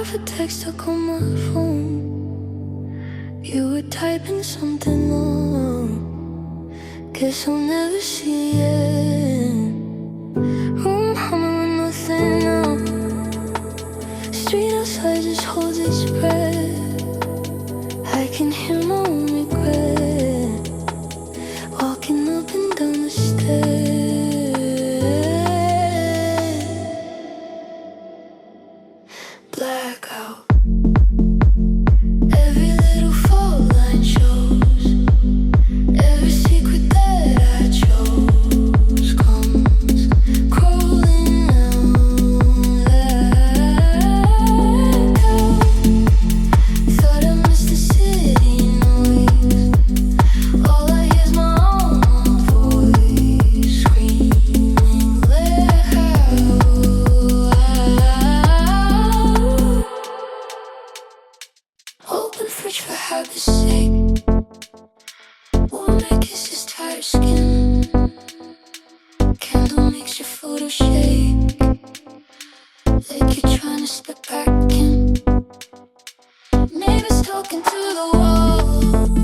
have a text stuck on my phone. You were typing something long. Guess I'll never see it. Room humming with nothing on. Street outside just holds its breath. I can hear my own regret. Walking up and down the stairs. Blackout. Every little fault line shows. Every secret that I chose comes crawling out. Blackout. Thought I missed the city noise. All I hear is my own voice screaming blackout. Open fridge for habit's sake. Warm neck kisses tired skin. Candle makes your photo shake. Like you're trying to step back in. Neighbors talking to the wall.